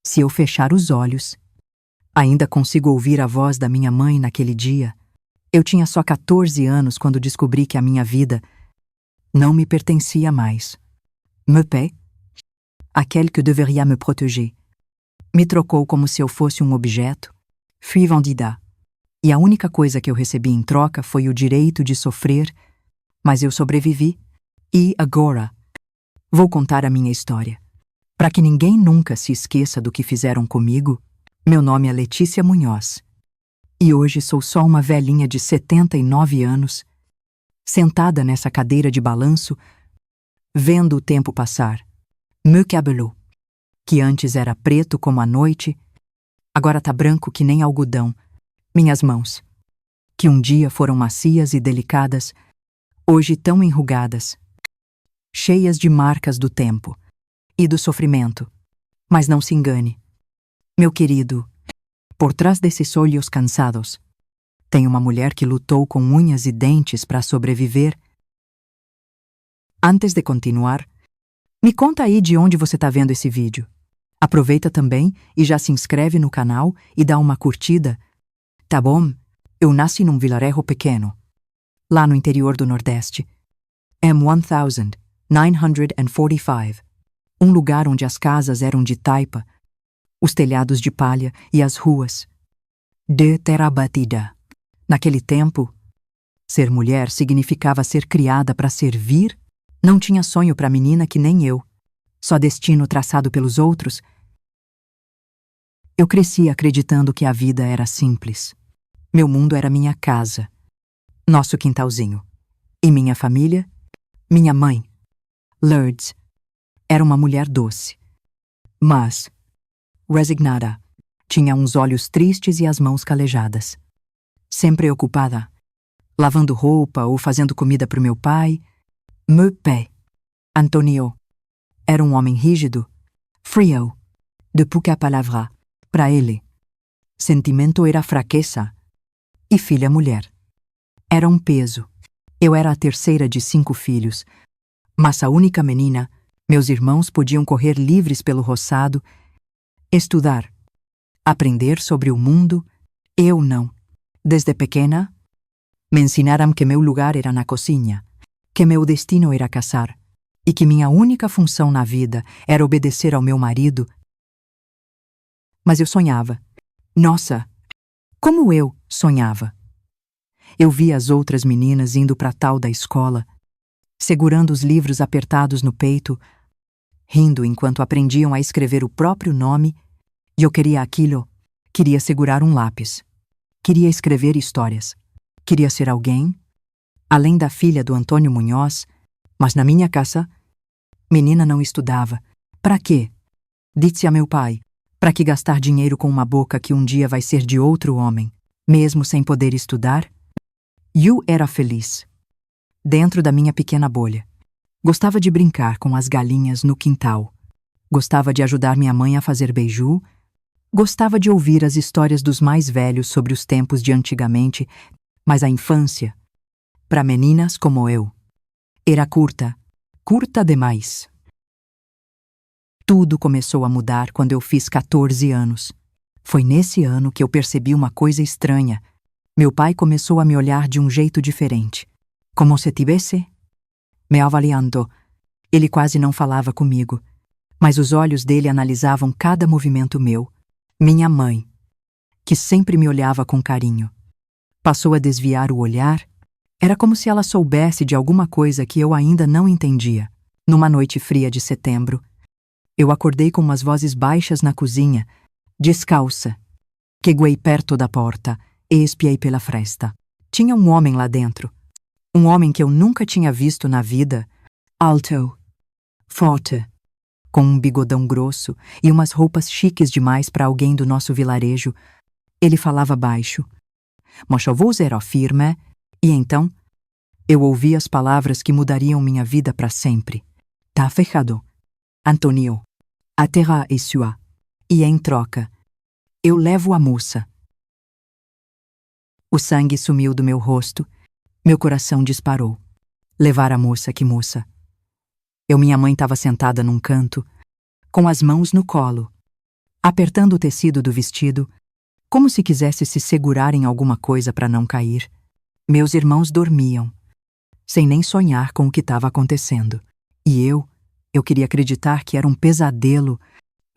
Se eu fechar os olhos, ainda consigo ouvir a voz da minha mãe naquele dia. Eu tinha só 14 anos quando descobri que a minha vida não me pertencia mais. Meu père, aquele que deveria me proteger, me trocou como se eu fosse um objeto. Fui vendida. E a única coisa que eu recebi em troca foi o direito de sofrer, mas eu sobrevivi. E agora, vou contar a minha história. Para que ninguém nunca se esqueça do que fizeram comigo, meu nome é Letícia Munhoz. E hoje sou só uma velhinha de 79 anos, sentada nessa cadeira de balanço, vendo o tempo passar. Meu cabelo, que antes era preto como a noite, agora tá branco que nem algodão. Minhas mãos, que um dia foram macias e delicadas, hoje tão enrugadas, cheias de marcas do tempo e do sofrimento. Mas não se engane, meu querido, por trás desses olhos cansados, tem uma mulher que lutou com unhas e dentes para sobreviver. Antes de continuar, me conta aí de onde você tá vendo esse vídeo. Aproveita também e já se inscreve no canal e dá uma curtida. Tá bom? Eu nasci num vilarejo pequeno, lá no interior do Nordeste. M1945, um lugar onde as casas eram de taipa, os telhados de palha e as ruas de terra batida. Naquele tempo, ser mulher significava ser criada para servir. Não tinha sonho para menina que nem eu, só destino traçado pelos outros. Eu cresci acreditando que a vida era simples. Meu mundo era minha casa, nosso quintalzinho. E minha família, minha mãe, Lourdes, era uma mulher doce, mas resignada. Tinha uns olhos tristes e as mãos calejadas. Sempre ocupada, lavando roupa ou fazendo comida para o meu pai. Meu père, Antonio, era um homem rígido, frio, de pouca palavra. Para ele, sentimento era fraqueza. E filha mulher era um peso. Eu era a terceira de 5 filhos, mas a única menina. Meus irmãos podiam correr livres pelo roçado, estudar, aprender sobre o mundo. Eu não. Desde pequena, me ensinaram que meu lugar era na cozinha, que meu destino era casar e que minha única função na vida era obedecer ao meu marido. Mas eu sonhava. Nossa, como eu sonhava! Eu via as outras meninas indo para a tal da escola, segurando os livros apertados no peito, rindo enquanto aprendiam a escrever o próprio nome, e eu queria aquilo. Queria segurar um lápis. Queria escrever histórias. Queria ser alguém, além da filha do Antônio Munhoz, mas na minha casa, menina não estudava. Para quê? Disse a meu pai. Para que gastar dinheiro com uma boca que um dia vai ser de outro homem, mesmo sem poder estudar? Eu era feliz, dentro da minha pequena bolha. Gostava de brincar com as galinhas no quintal. Gostava de ajudar minha mãe a fazer beiju. Gostava de ouvir as histórias dos mais velhos sobre os tempos de antigamente, mas a infância, para meninas como eu, era curta, curta demais. Tudo começou a mudar quando eu fiz 14 anos. Foi nesse ano que eu percebi uma coisa estranha. Meu pai começou a me olhar de um jeito diferente, como se tivesse me avaliando. Ele quase não falava comigo, mas os olhos dele analisavam cada movimento meu. Minha mãe, que sempre me olhava com carinho, passou a desviar o olhar. Era como se ela soubesse de alguma coisa que eu ainda não entendia. Numa noite fria de setembro, eu acordei com umas vozes baixas na cozinha, descalça. Cheguei perto da porta e espiei pela fresta. Tinha um homem lá dentro. Um homem que eu nunca tinha visto na vida. Alto, forte, com um bigodão grosso e umas roupas chiques demais para alguém do nosso vilarejo. Ele falava baixo, mas a voz era firme, e então eu ouvi as palavras que mudariam minha vida para sempre. Tá fechado, Antonio. A terra é sua, e em troca, eu levo a moça. O sangue sumiu do meu rosto, meu coração disparou. Levar a moça, que moça? Minha mãe estava sentada num canto, com as mãos no colo, apertando o tecido do vestido, como se quisesse se segurar em alguma coisa para não cair. Meus irmãos dormiam, sem nem sonhar com o que estava acontecendo. E eu queria acreditar que era um pesadelo.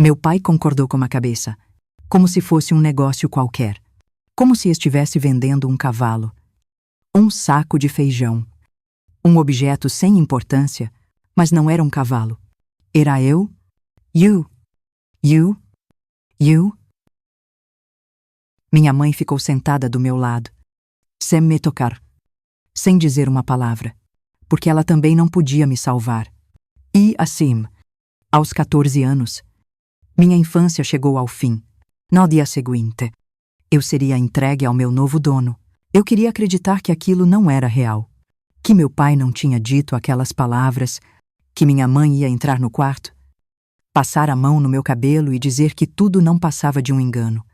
Meu pai concordou com a cabeça, como se fosse um negócio qualquer, como se estivesse vendendo um cavalo, um saco de feijão, um objeto sem importância, mas não era um cavalo. Era eu, you. Minha mãe ficou sentada do meu lado, sem me tocar, sem dizer uma palavra, porque ela também não podia me salvar. E assim, aos 14 anos, minha infância chegou ao fim. No dia seguinte, eu seria entregue ao meu novo dono. Eu queria acreditar que aquilo não era real, que meu pai não tinha dito aquelas palavras, que minha mãe ia entrar no quarto, passar a mão no meu cabelo e dizer que tudo não passava de um engano.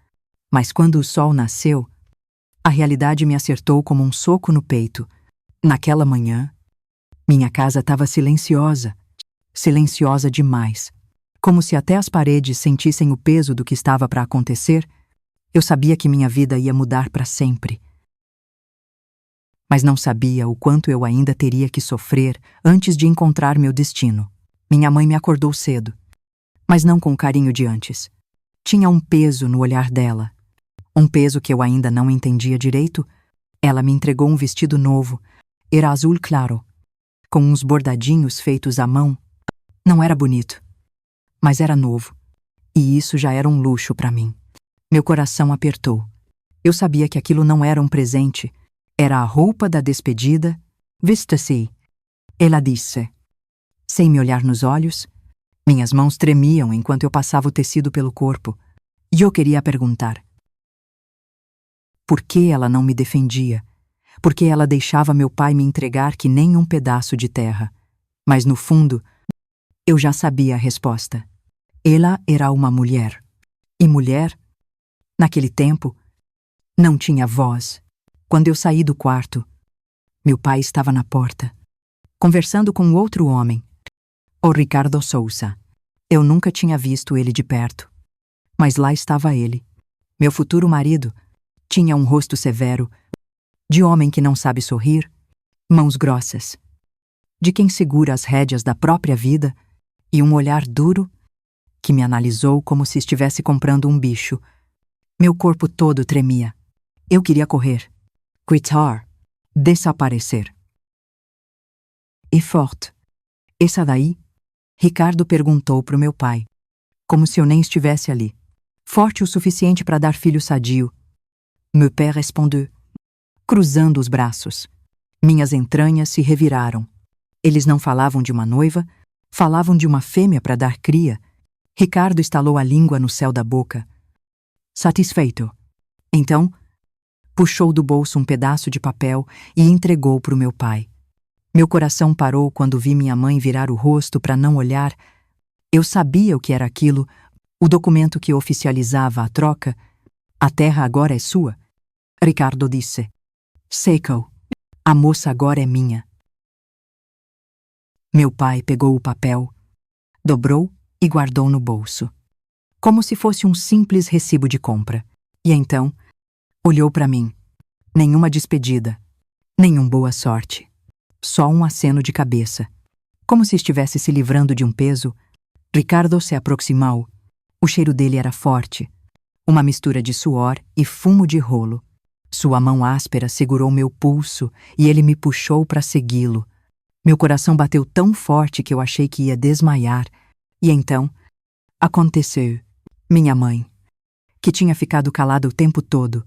Mas quando o sol nasceu, a realidade me acertou como um soco no peito. Naquela manhã, minha casa estava silenciosa, silenciosa demais. Como se até as paredes sentissem o peso do que estava para acontecer. Eu sabia que minha vida ia mudar para sempre. Mas não sabia o quanto eu ainda teria que sofrer antes de encontrar meu destino. Minha mãe me acordou cedo, mas não com o carinho de antes. Tinha um peso no olhar dela, um peso que eu ainda não entendia direito. Ela me entregou um vestido novo, era azul claro, com uns bordadinhos feitos à mão. Não era bonito, mas era novo, e isso já era um luxo para mim. Meu coração apertou. Eu sabia que aquilo não era um presente, era a roupa da despedida. Vista-se, ela disse, sem me olhar nos olhos. Minhas mãos tremiam enquanto eu passava o tecido pelo corpo, e eu queria perguntar. Por que ela não me defendia? Por que ela deixava meu pai me entregar que nem um pedaço de terra? Mas no fundo, eu já sabia a resposta. Ela era uma mulher. E mulher, naquele tempo, não tinha voz. Quando eu saí do quarto, meu pai estava na porta, conversando com outro homem, o Ricardo Souza. Eu nunca tinha visto ele de perto, mas lá estava ele. Meu futuro marido tinha um rosto severo, de homem que não sabe sorrir, mãos grossas, de quem segura as rédeas da própria vida, e um olhar duro que me analisou como se estivesse comprando um bicho. Meu corpo todo tremia. Eu queria correr, gritar, desaparecer. E forte. Essa daí? Ricardo perguntou pro meu pai, como se eu nem estivesse ali. Forte o suficiente para dar filho sadio. Meu père respondeu, cruzando os braços. Minhas entranhas se reviraram. Eles não falavam de uma noiva, falavam de uma fêmea para dar cria. Ricardo estalou a língua no céu da boca. Satisfeito. Então, puxou do bolso um pedaço de papel e entregou para o meu pai. Meu coração parou quando vi minha mãe virar o rosto para não olhar. Eu sabia o que era aquilo, o documento que oficializava a troca. A terra agora é sua. Ricardo disse. Seco. A moça agora é minha. Meu pai pegou o papel, dobrou e guardou no bolso, como se fosse um simples recibo de compra. E então, olhou para mim. Nenhuma despedida, nenhum boa sorte. Só um aceno de cabeça. Como se estivesse se livrando de um peso, Ricardo se aproximou. O cheiro dele era forte, uma mistura de suor e fumo de rolo. Sua mão áspera segurou meu pulso e ele me puxou para segui-lo. Meu coração bateu tão forte que eu achei que ia desmaiar. E então, aconteceu. Minha mãe, que tinha ficado calada o tempo todo,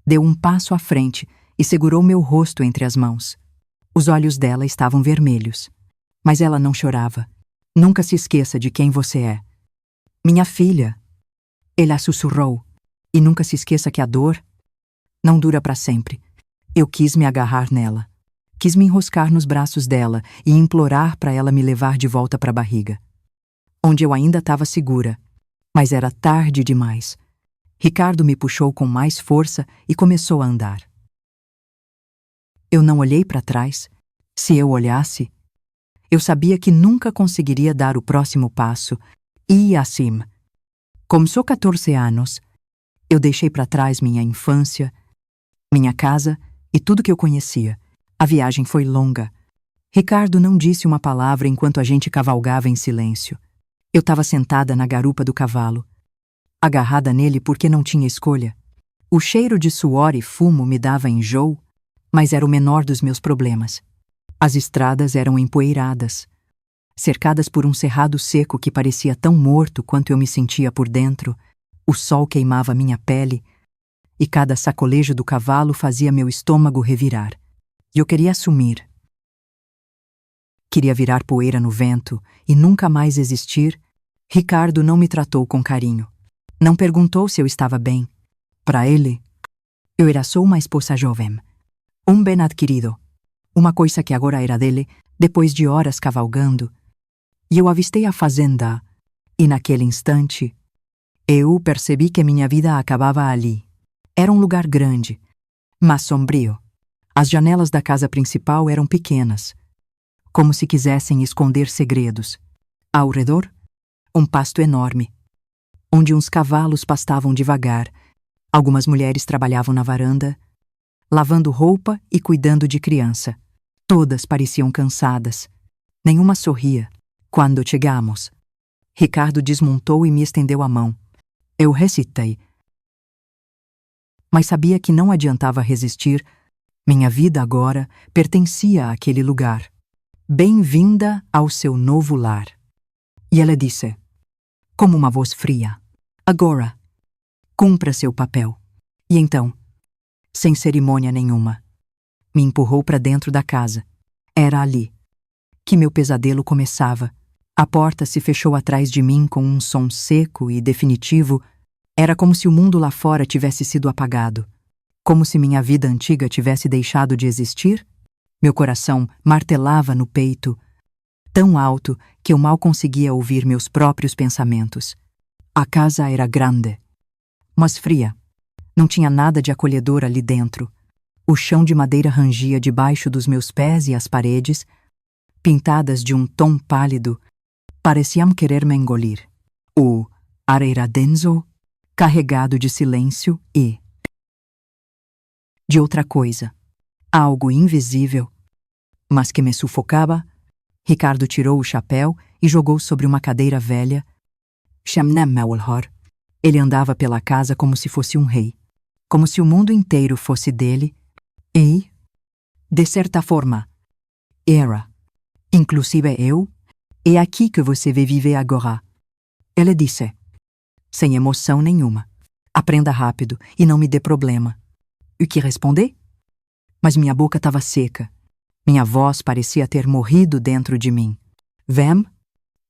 deu um passo à frente e segurou meu rosto entre as mãos. Os olhos dela estavam vermelhos, mas ela não chorava. Nunca se esqueça de quem você é. Minha filha, ela sussurrou, e nunca se esqueça que a dor não dura para sempre. Eu quis me agarrar nela. Quis me enroscar nos braços dela e implorar para ela me levar de volta para a barriga, onde eu ainda estava segura, mas era tarde demais. Ricardo me puxou com mais força e começou a andar. Eu não olhei para trás. Se eu olhasse, eu sabia que nunca conseguiria dar o próximo passo. E assim, Como sou 14 anos, eu deixei para trás minha infância, minha casa e tudo que eu conhecia. A viagem foi longa. Ricardo não disse uma palavra enquanto a gente cavalgava em silêncio. Eu estava sentada na garupa do cavalo, agarrada nele porque não tinha escolha. O cheiro de suor e fumo me dava enjoo, mas era o menor dos meus problemas. As estradas eram empoeiradas, cercadas por um cerrado seco que parecia tão morto quanto eu me sentia por dentro. O sol queimava minha pele e cada sacolejo do cavalo fazia meu estômago revirar. E eu queria sumir. Queria virar poeira no vento e nunca mais existir. Ricardo não me tratou com carinho. Não perguntou se eu estava bem. Para ele, eu era só uma esposa jovem. Um bem adquirido. Uma coisa que agora era dele, depois de horas cavalgando. E eu avistei a fazenda, e naquele instante, eu percebi que minha vida acabava ali. Era um lugar grande, mas sombrio. As janelas da casa principal eram pequenas, como se quisessem esconder segredos. Ao redor, um pasto enorme, onde uns cavalos pastavam devagar. Algumas mulheres trabalhavam na varanda, lavando roupa e cuidando de criança. Todas pareciam cansadas. Nenhuma sorria. Quando chegamos, Ricardo desmontou e me estendeu a mão. Eu recitei. Mas sabia que não adiantava resistir. Minha vida agora pertencia àquele lugar. Bem-vinda ao seu novo lar. E ela disse, como uma voz fria, agora, cumpra seu papel. E então, sem cerimônia nenhuma, me empurrou para dentro da casa. Era ali que meu pesadelo começava. A porta se fechou atrás de mim com um som seco e definitivo. Era como se o mundo lá fora tivesse sido apagado. Como se minha vida antiga tivesse deixado de existir. Meu coração martelava no peito, tão alto que eu mal conseguia ouvir meus próprios pensamentos. A casa era grande, mas fria. Não tinha nada de acolhedor ali dentro. O chão de madeira rangia debaixo dos meus pés e as paredes, pintadas de um tom pálido, pareciam querer me engolir. O ar era denso, carregado de silêncio e de outra coisa. Algo invisível, mas que me sufocava. Ricardo tirou o chapéu e jogou sobre uma cadeira velha. Ele andava pela casa como se fosse um rei, como se o mundo inteiro fosse dele, e, de certa forma, era. Inclusive eu. É aqui que você vai viver agora. Ele disse, sem emoção nenhuma. Aprenda rápido e não me dê problema. O que respondi? Mas minha boca estava seca. Minha voz parecia ter morrido dentro de mim. Vem?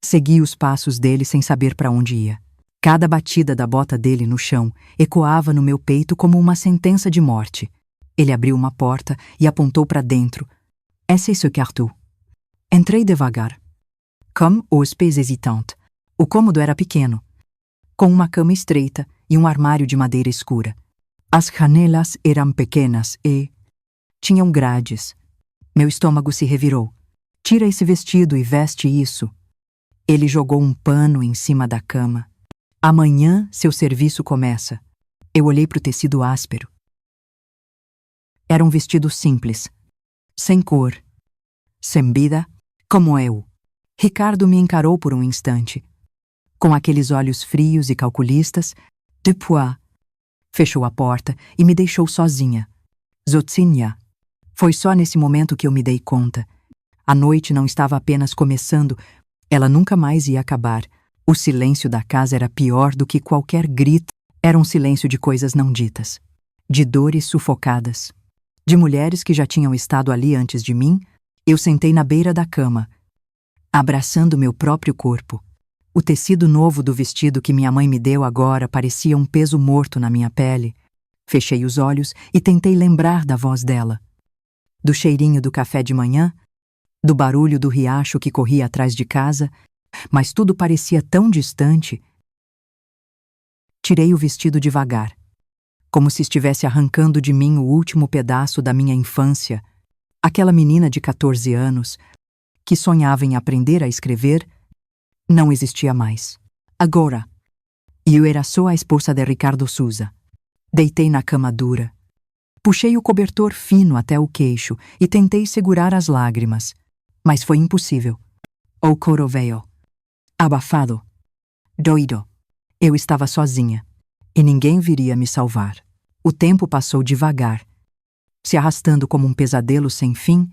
Segui os passos dele sem saber para onde ia. Cada batida da bota dele no chão ecoava no meu peito como uma sentença de morte. Ele abriu uma porta e apontou para dentro. Esse é seu quarto. Entrei devagar, comme hóspede hesitante. O cômodo era pequeno, com uma cama estreita e um armário de madeira escura. As janelas eram pequenas e tinham grades. Meu estômago se revirou. Tira esse vestido e veste isso. Ele jogou um pano em cima da cama. Amanhã seu serviço começa. Eu olhei para o tecido áspero. Era um vestido simples, sem cor, sem vida, como eu. Ricardo me encarou por um instante, com aqueles olhos frios e calculistas. Depois, fechou a porta e me deixou sozinha. Zotinha. Foi só nesse momento que eu me dei conta. A noite não estava apenas começando, ela nunca mais ia acabar. O silêncio da casa era pior do que qualquer grito. Era um silêncio de coisas não ditas, de dores sufocadas, de mulheres que já tinham estado ali antes de mim. Eu sentei na beira da cama, abraçando meu próprio corpo. O tecido novo do vestido que minha mãe me deu agora parecia um peso morto na minha pele. Fechei os olhos e tentei lembrar da voz dela, do cheirinho do café de manhã, do barulho do riacho que corria atrás de casa, mas tudo parecia tão distante. Tirei o vestido devagar, como se estivesse arrancando de mim o último pedaço da minha infância. Aquela menina de 14 anos, que sonhava em aprender a escrever, não existia mais. Agora, E eu era só a esposa de Ricardo Souza. Deitei na cama dura. Puxei o cobertor fino até o queixo e tentei segurar as lágrimas, mas foi impossível. O coro veio. Abafado. Doido. Eu estava sozinha, e ninguém viria me salvar. O tempo passou devagar. Se arrastando como um pesadelo sem fim,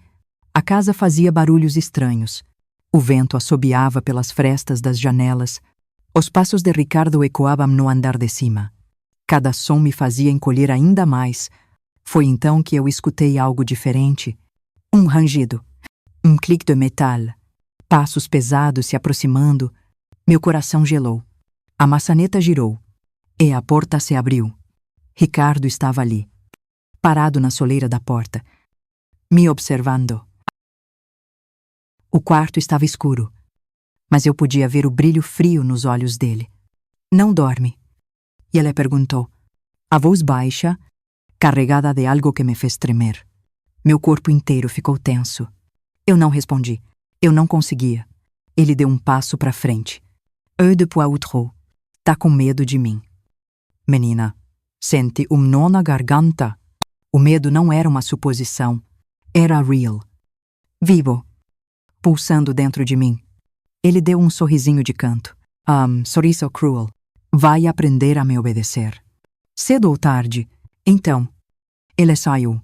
a casa fazia barulhos estranhos. O vento assobiava pelas frestas das janelas. Os passos de Ricardo ecoavam no andar de cima. Cada som me fazia encolher ainda mais. Foi então que eu escutei algo diferente. Um rangido. Um clique de metal. Passos pesados se aproximando. Meu coração gelou. A maçaneta girou. E a porta se abriu. Ricardo estava ali, parado na soleira da porta, me observando. O quarto estava escuro, mas eu podia ver o brilho frio nos olhos dele. Não dorme? E ele perguntou, a voz baixa, carregada de algo que me fez tremer. Meu corpo inteiro ficou tenso. Eu não respondi. Eu não conseguia. Ele deu um passo para frente. Œil de poitrou. Tá com medo de mim. Menina, sente um nó na garganta. O medo não era uma suposição. Era real. Vivo. Pulsando dentro de mim. Ele deu um sorrisinho de canto. Sorriso cruel. Vai aprender a me obedecer. Cedo ou tarde. Então, ele saiu,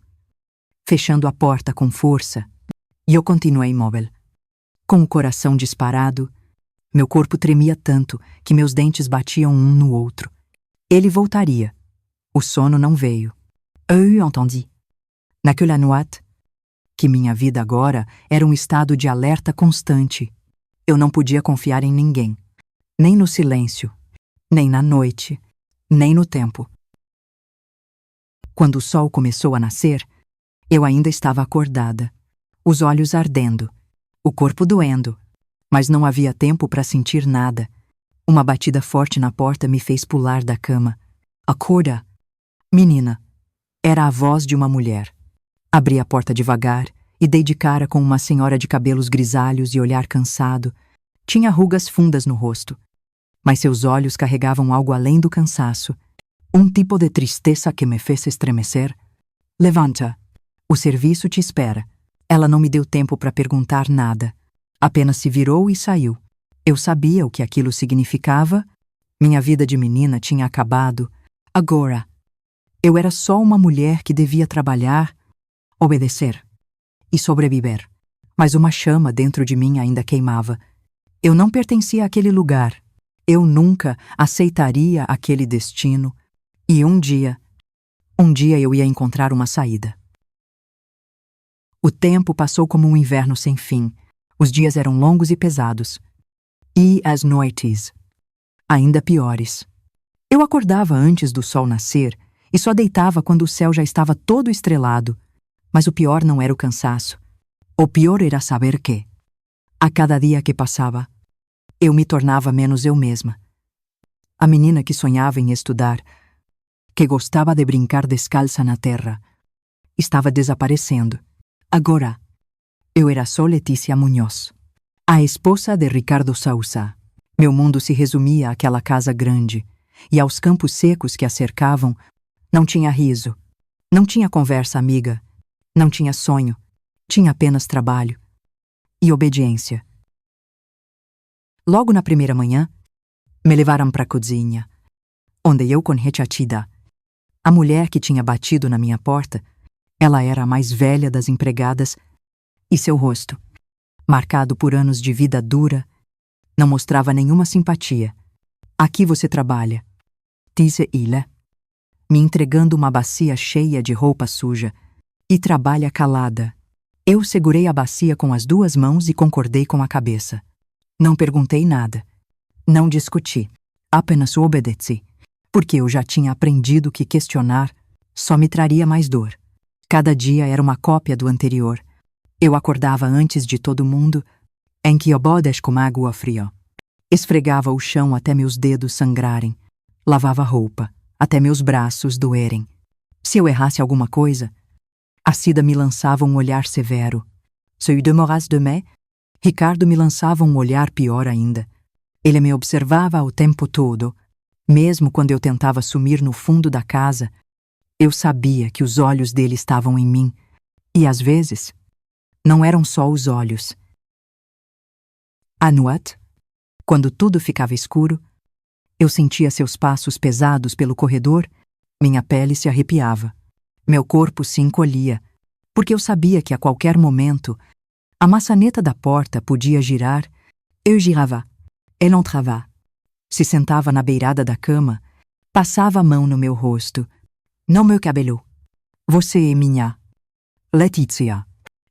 fechando a porta com força, e eu continuei imóvel. Com o coração disparado, meu corpo tremia tanto que meus dentes batiam um no outro. Ele voltaria. O sono não veio. Eu entendi. Naquela noite, que minha vida agora era um estado de alerta constante. Eu não podia confiar em ninguém. Nem no silêncio, nem na noite, nem no tempo. Quando o sol começou a nascer, eu ainda estava acordada, os olhos ardendo, o corpo doendo, mas não havia tempo para sentir nada. Uma batida forte na porta me fez pular da cama. Acorda! Menina! Era a voz de uma mulher. Abri a porta devagar e dei de cara com uma senhora de cabelos grisalhos e olhar cansado. Tinha rugas fundas no rosto, mas seus olhos carregavam algo além do cansaço. Um tipo de tristeza que me fez estremecer. Levanta. O serviço te espera. Ela não me deu tempo para perguntar nada. Apenas se virou e saiu. Eu sabia o que aquilo significava. Minha vida de menina tinha acabado. Agora, eu era só uma mulher que devia trabalhar, obedecer e sobreviver. Mas uma chama dentro de mim ainda queimava. Eu não pertencia àquele lugar. Eu nunca aceitaria aquele destino. E um dia eu ia encontrar uma saída. O tempo passou como um inverno sem fim. Os dias eram longos e pesados. E as noites, ainda piores. Eu acordava antes do sol nascer e só deitava quando o céu já estava todo estrelado. Mas o pior não era o cansaço. O pior era saber que, a cada dia que passava, eu me tornava menos eu mesma. A menina que sonhava em estudar, que gostava de brincar descalça na terra, estava desaparecendo. Agora, eu era só Letícia Munhoz, a esposa de Ricardo Souza. Meu mundo se resumia àquela casa grande, e aos campos secos que a cercavam. Não tinha riso, não tinha conversa amiga, não tinha sonho, tinha apenas trabalho e obediência. Logo na primeira manhã, me levaram para a cozinha, onde eu conheci a Tida, a mulher que tinha batido na minha porta. Ela era a mais velha das empregadas e seu rosto, marcado por anos de vida dura, não mostrava nenhuma simpatia. Aqui você trabalha, disse ele, me entregando uma bacia cheia de roupa suja, e trabalha calada. Eu segurei a bacia com as duas mãos e concordei com a cabeça. Não perguntei nada. Não discuti. Apenas obedeci, porque eu já tinha aprendido que questionar só me traria mais dor. Cada dia era uma cópia do anterior. Eu acordava antes de todo mundo, em que bodes com água fria. Esfregava o chão até meus dedos sangrarem. Lavava roupa, até meus braços doerem. Se eu errasse alguma coisa, a Cida me lançava um olhar severo. Se eu demorasse demais, Ricardo me lançava um olhar pior ainda. Ele me observava o tempo todo, Mesmo quando eu tentava sumir no fundo da casa, eu sabia que os olhos dele estavam em mim. E às vezes, não eram só os olhos. À noite, quando tudo ficava escuro, eu sentia seus passos pesados pelo corredor, minha pele se arrepiava, meu corpo se encolhia, porque eu sabia que a qualquer momento a maçaneta da porta podia girar. Eu girava, ele entrava. Se sentava na beirada da cama, passava a mão no meu rosto. No meu cabelo. Você é minha Letícia.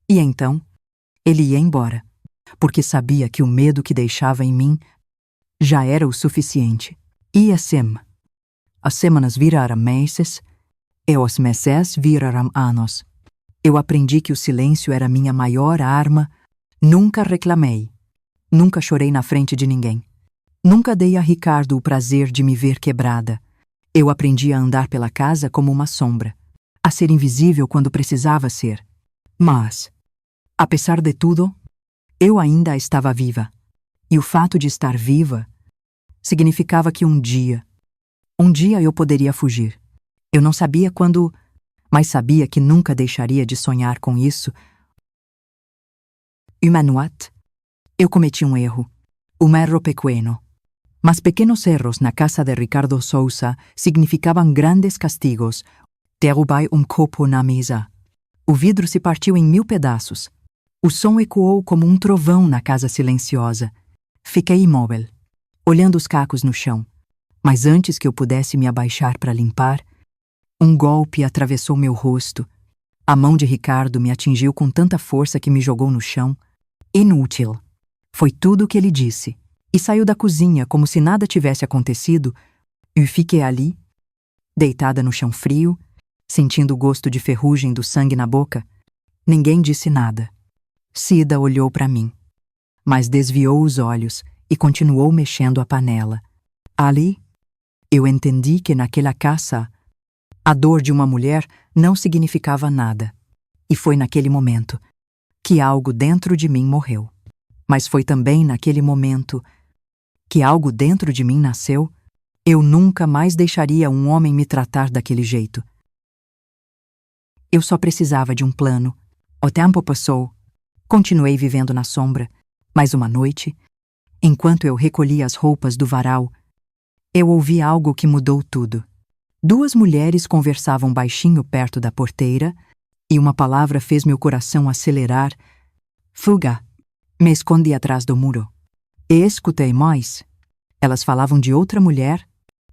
E então, ele ia embora, porque sabia que o medo que deixava em mim já era o suficiente. E assim, as semanas viraram meses, e os meses viraram anos. Eu aprendi que o silêncio era minha maior arma. Nunca reclamei. Nunca chorei na frente de ninguém. Nunca dei a Ricardo o prazer de me ver quebrada. Eu aprendi a andar pela casa como uma sombra, a ser invisível quando precisava ser. Mas, apesar de tudo, eu ainda estava viva. E o fato de estar viva significava que um dia eu poderia fugir. Eu não sabia quando, mas sabia que nunca deixaria de sonhar com isso. Uma noite, eu cometi um erro. Um erro pequeno. Mas pequenos erros na casa de Ricardo Sousa significavam grandes castigos. Derrubei um copo na mesa. O vidro se partiu em 1000 pedaços. O som ecoou como um trovão na casa silenciosa. Fiquei imóvel, olhando os cacos no chão. Mas antes que eu pudesse me abaixar para limpar, um golpe atravessou meu rosto. A mão de Ricardo me atingiu com tanta força que me jogou no chão. Inútil. Foi tudo o que ele disse. E saiu da cozinha como se nada tivesse acontecido. E fiquei ali, deitada no chão frio, sentindo o gosto de ferrugem do sangue na boca. Ninguém disse nada. Cida olhou para mim, mas desviou os olhos e continuou mexendo a panela. Ali, eu entendi que naquela casa, a dor de uma mulher não significava nada. E foi naquele momento que algo dentro de mim morreu. Mas foi também naquele momento que algo dentro de mim nasceu. Eu nunca mais deixaria um homem me tratar daquele jeito. Eu só precisava de um plano. O tempo passou. Continuei vivendo na sombra. Mas uma noite, enquanto eu recolhia as roupas do varal, eu ouvi algo que mudou tudo. 2 mulheres conversavam baixinho perto da porteira e uma palavra fez meu coração acelerar. Fuga. Me escondi atrás do muro. E escutei mais. Elas falavam de outra mulher,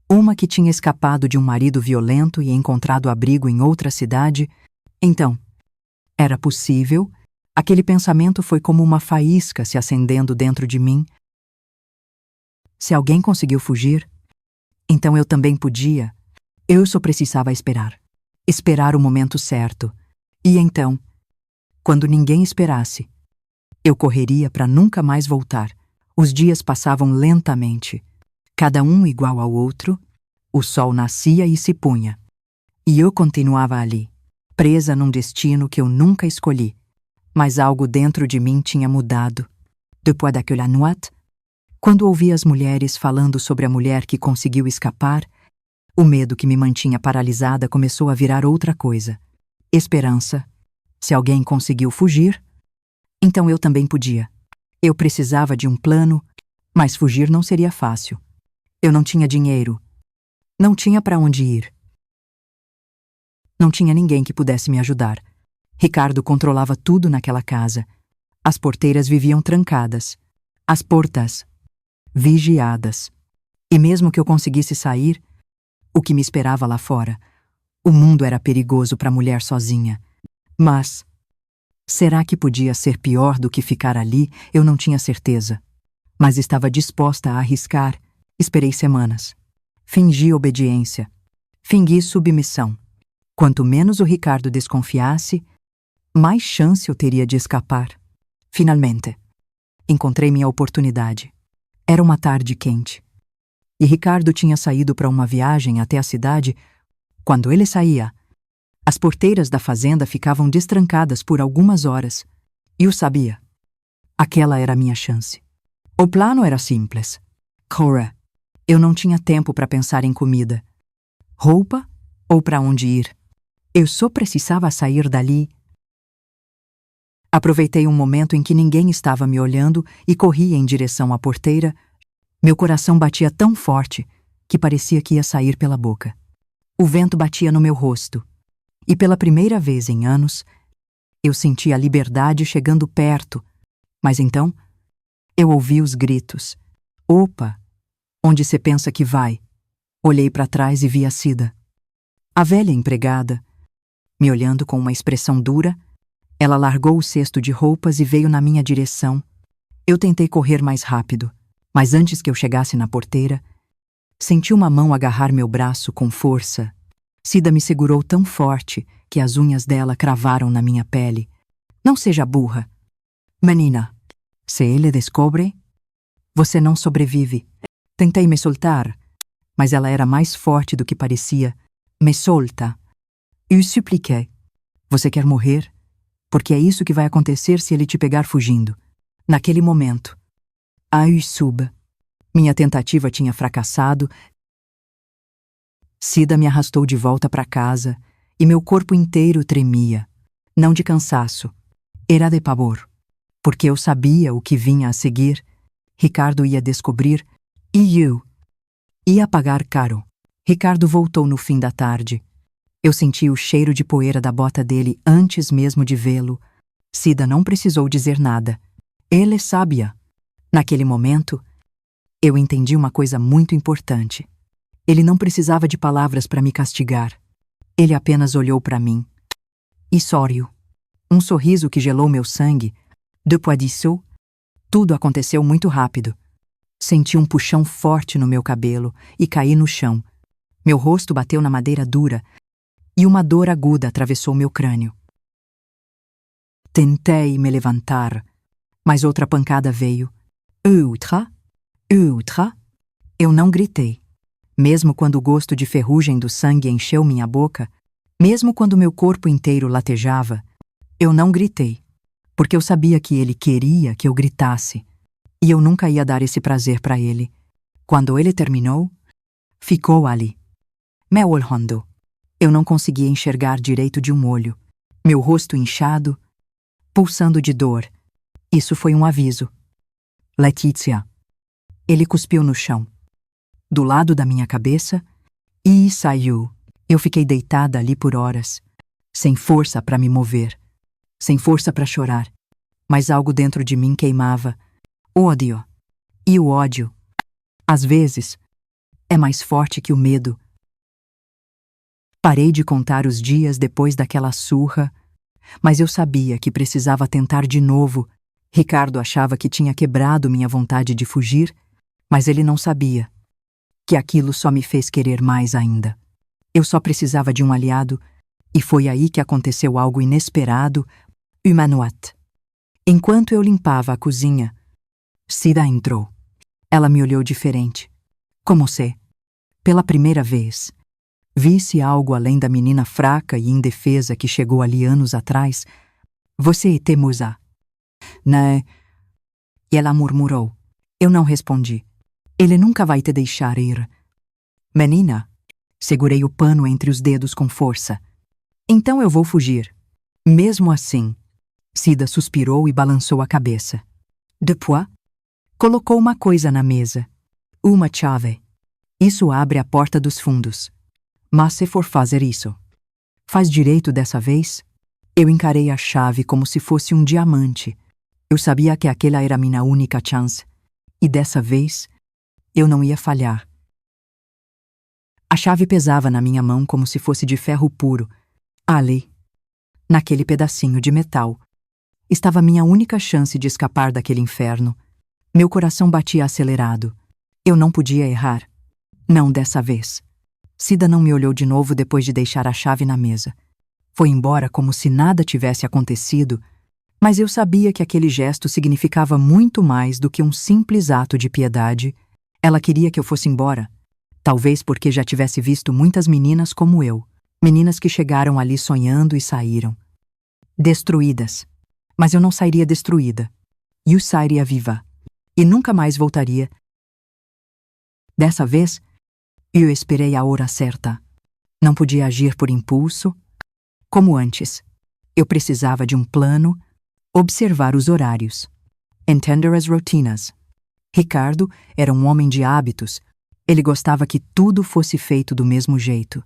uma que tinha escapado de um marido violento e encontrado abrigo em outra cidade. Então, era possível? Aquele pensamento foi como uma faísca se acendendo dentro de mim. Se alguém conseguiu fugir, então eu também podia. Eu só precisava esperar. Esperar o momento certo. E então, quando ninguém esperasse, eu correria para nunca mais voltar. Os dias passavam lentamente, cada um igual ao outro. O sol nascia e se punha. E eu continuava ali, presa num destino que eu nunca escolhi. Mas algo dentro de mim tinha mudado. Depois daquela noite, quando ouvi as mulheres falando sobre a mulher que conseguiu escapar, o medo que me mantinha paralisada começou a virar outra coisa. Esperança. Se alguém conseguiu fugir, então eu também podia. Eu precisava de um plano, mas fugir não seria fácil. Eu não tinha dinheiro. Não tinha para onde ir. Não tinha ninguém que pudesse me ajudar. Ricardo controlava tudo naquela casa. As porteiras viviam trancadas. As portas vigiadas. E mesmo que eu conseguisse sair, o que me esperava lá fora? O mundo era perigoso para a mulher sozinha. Mas será que podia ser pior do que ficar ali? Eu não tinha certeza. Mas estava disposta a arriscar. Esperei semanas. Fingi obediência. Fingi submissão. Quanto menos o Ricardo desconfiasse, mais chance eu teria de escapar. Finalmente, encontrei minha oportunidade. Era uma tarde quente. E Ricardo tinha saído para uma viagem até a cidade. Quando ele saía, as porteiras da fazenda ficavam destrancadas por algumas horas. E eu sabia. Aquela era a minha chance. O plano era simples. Correr. Eu não tinha tempo para pensar em comida, roupa ou para onde ir. Eu só precisava sair dali. Aproveitei um momento em que ninguém estava me olhando e corri em direção à porteira. Meu coração batia tão forte que parecia que ia sair pela boca. O vento batia no meu rosto, e pela primeira vez em anos, eu senti a liberdade chegando perto, mas então eu ouvi os gritos. Opa! Onde você pensa que vai? Olhei para trás e vi a Cida. A velha empregada, me olhando com uma expressão dura, ela largou o cesto de roupas e veio na minha direção. Eu tentei correr mais rápido, mas antes que eu chegasse na porteira, senti uma mão agarrar meu braço com força. Cida me segurou tão forte que as unhas dela cravaram na minha pele. Não seja burra. Menina, se ele descobre, você não sobrevive. Tentei me soltar, mas ela era mais forte do que parecia. Me solta. Eu supliquei. Você quer morrer? Porque é isso que vai acontecer se ele te pegar fugindo. Naquele momento, sub. Minha tentativa tinha fracassado. Cida me arrastou de volta para casa e meu corpo inteiro tremia. Não de cansaço, era de pavor. Porque eu sabia o que vinha a seguir. Ricardo ia descobrir e eu ia pagar caro. Ricardo voltou no fim da tarde. Eu senti o cheiro de poeira da bota dele antes mesmo de vê-lo. Cida não precisou dizer nada. Ele sabia. Naquele momento, eu entendi uma coisa muito importante. Ele não precisava de palavras para me castigar. Ele apenas olhou para mim. E sorriu. Um sorriso que gelou meu sangue. Depois disso, tudo aconteceu muito rápido. Senti um puxão forte no meu cabelo e caí no chão. Meu rosto bateu na madeira dura e uma dor aguda atravessou meu crânio. Tentei me levantar, mas outra pancada veio. Outra? Outra? Eu não gritei. Mesmo quando o gosto de ferrugem do sangue encheu minha boca, mesmo quando meu corpo inteiro latejava, eu não gritei, porque eu sabia que ele queria que eu gritasse. E eu nunca ia dar esse prazer para ele. Quando ele terminou, ficou ali, me olhando. Eu não conseguia enxergar direito de um olho. Meu rosto inchado, pulsando de dor. Isso foi um aviso. Letícia. Ele cuspiu no chão, do lado da minha cabeça, e saiu. Eu fiquei deitada ali por horas, sem força para me mover, sem força para chorar. Mas algo dentro de mim queimava. Ódio. E o ódio, às vezes, é mais forte que o medo. Parei de contar os dias depois daquela surra, mas eu sabia que precisava tentar de novo. Ricardo achava que tinha quebrado minha vontade de fugir, mas ele não sabia que aquilo só me fez querer mais ainda. Eu só precisava de um aliado, e foi aí que aconteceu algo inesperado. Humanoat. Enquanto eu limpava a cozinha, Cida entrou. Ela me olhou diferente. Como se, pela primeira vez, visse algo além da menina fraca e indefesa que chegou ali anos atrás. Você é teimosa, né? E ela murmurou. Eu não respondi. Ele nunca vai te deixar ir. Menina, segurei o pano entre os dedos com força. Então eu vou fugir. Mesmo assim. Cida suspirou e balançou a cabeça. Depois, colocou uma coisa na mesa. Uma chave. Isso abre a porta dos fundos. Mas se for fazer isso, faz direito dessa vez? Eu encarei a chave como se fosse um diamante. Eu sabia que aquela era minha única chance. E dessa vez, eu não ia falhar. A chave pesava na minha mão como se fosse de ferro puro. Ali, naquele pedacinho de metal, estava minha única chance de escapar daquele inferno. Meu coração batia acelerado. Eu não podia errar. Não dessa vez. Cida não me olhou de novo depois de deixar a chave na mesa. Foi embora como se nada tivesse acontecido, mas eu sabia que aquele gesto significava muito mais do que um simples ato de piedade. Ela queria que eu fosse embora, talvez porque já tivesse visto muitas meninas como eu, meninas que chegaram ali sonhando e saíram. Destruídas. Mas eu não sairia destruída. Eu sairia viva. E nunca mais voltaria Dessa vez, eu esperei a hora certa. Não podia agir por impulso. Como antes, eu precisava de um plano, observar os horários, entender as rotinas. Ricardo era um homem de hábitos. Ele gostava que tudo fosse feito do mesmo jeito.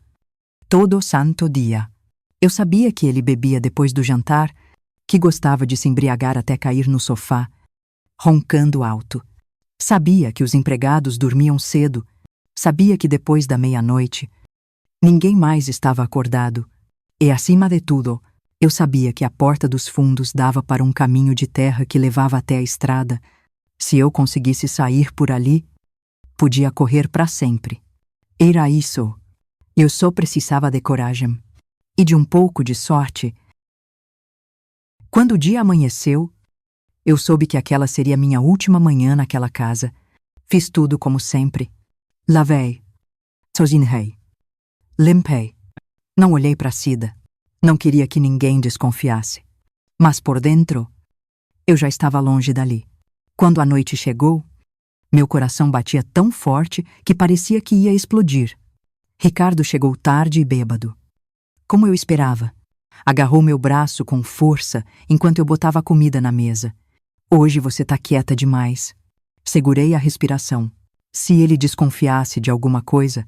Todo santo dia. Eu sabia que ele bebia depois do jantar, que gostava de se embriagar até cair no sofá, roncando alto. Sabia que os empregados dormiam cedo. Sabia que depois da meia-noite, ninguém mais estava acordado. E, acima de tudo, eu sabia que a porta dos fundos dava para um caminho de terra que levava até a estrada. Se eu conseguisse sair por ali, podia correr para sempre. Era isso. Eu só precisava de coragem. E de um pouco de sorte. Quando o dia amanheceu, eu soube que aquela seria minha última manhã naquela casa. Fiz tudo como sempre. Lavei. Cozinhei. Limpei. Não olhei para Cida. Não queria que ninguém desconfiasse. Mas por dentro, eu já estava longe dali. Quando a noite chegou, meu coração batia tão forte que parecia que ia explodir. Ricardo chegou tarde e bêbado. Como eu esperava. Agarrou meu braço com força enquanto eu botava a comida na mesa. Hoje você tá quieta demais. Segurei a respiração. Se ele desconfiasse de alguma coisa,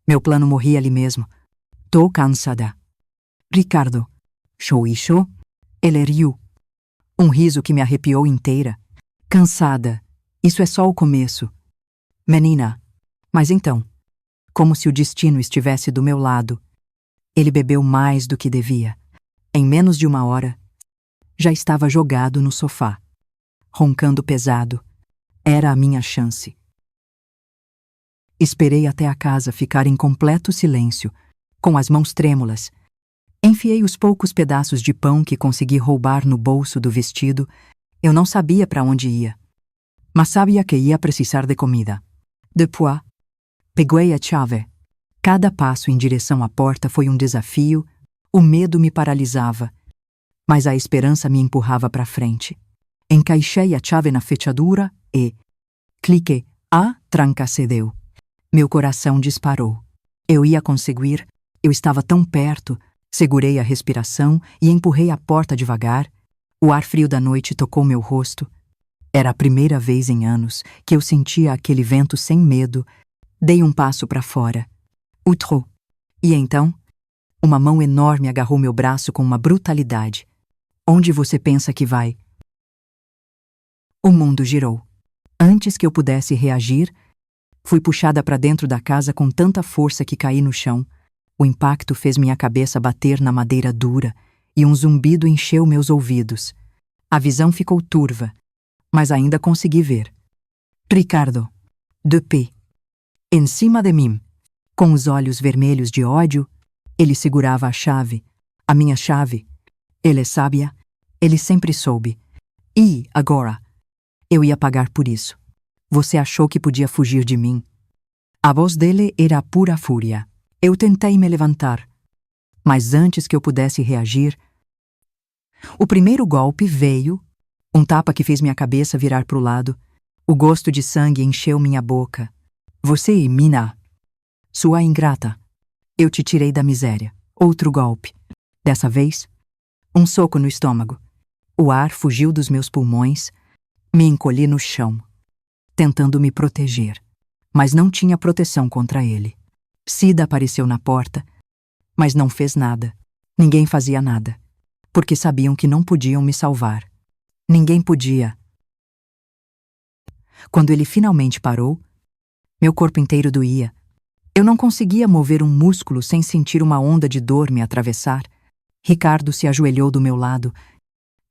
meu plano morria ali mesmo. Tô cansada. Ricardo. Shoisho. Ele riu. Um riso que me arrepiou inteira. Cansada. Isso é só o começo. Menina. Mas então, como se o destino estivesse do meu lado. Ele bebeu mais do que devia. Em menos de uma hora, já estava jogado no sofá, roncando pesado. Era a minha chance. Esperei até a casa ficar em completo silêncio, com as mãos trêmulas. Enfiei os poucos pedaços de pão que consegui roubar no bolso do vestido. Eu não sabia para onde ia, mas sabia que ia precisar de comida. Depois, peguei a chave. Cada passo em direção à porta foi um desafio. O medo me paralisava, mas a esperança me empurrava para frente. Encaixei a chave na fechadura e cliquei. A tranca cedeu. Meu coração disparou. Eu ia conseguir. Eu estava tão perto. Segurei a respiração e empurrei a porta devagar. O ar frio da noite tocou meu rosto. Era a primeira vez em anos que eu sentia aquele vento sem medo. Dei um passo para fora. Outro. E então, uma mão enorme agarrou meu braço com uma brutalidade. Onde você pensa que vai? O mundo girou. Antes que eu pudesse reagir, fui puxada para dentro da casa com tanta força que caí no chão. O impacto fez minha cabeça bater na madeira dura e um zumbido encheu meus ouvidos. A visão ficou turva, mas ainda consegui ver. Ricardo, de pé, em cima de mim. Com os olhos vermelhos de ódio, ele segurava a chave. A minha chave. Ele sabia. Ele sempre soube. E, agora, eu ia pagar por isso. Você achou que podia fugir de mim. A voz dele era pura fúria. Eu tentei me levantar. Mas antes que eu pudesse reagir, o primeiro golpe veio, um tapa que fez minha cabeça virar para o lado. O gosto de sangue encheu minha boca. Você, Mina. Sua ingrata. Eu te tirei da miséria. Outro golpe. Dessa vez, um soco no estômago. O ar fugiu dos meus pulmões. Me encolhi no chão, tentando me proteger. Mas não tinha proteção contra ele. Cida apareceu na porta, mas não fez nada. Ninguém fazia nada, porque sabiam que não podiam me salvar. Ninguém podia. Quando ele finalmente parou, meu corpo inteiro doía. Eu não conseguia mover um músculo sem sentir uma onda de dor me atravessar. Ricardo se ajoelhou do meu lado,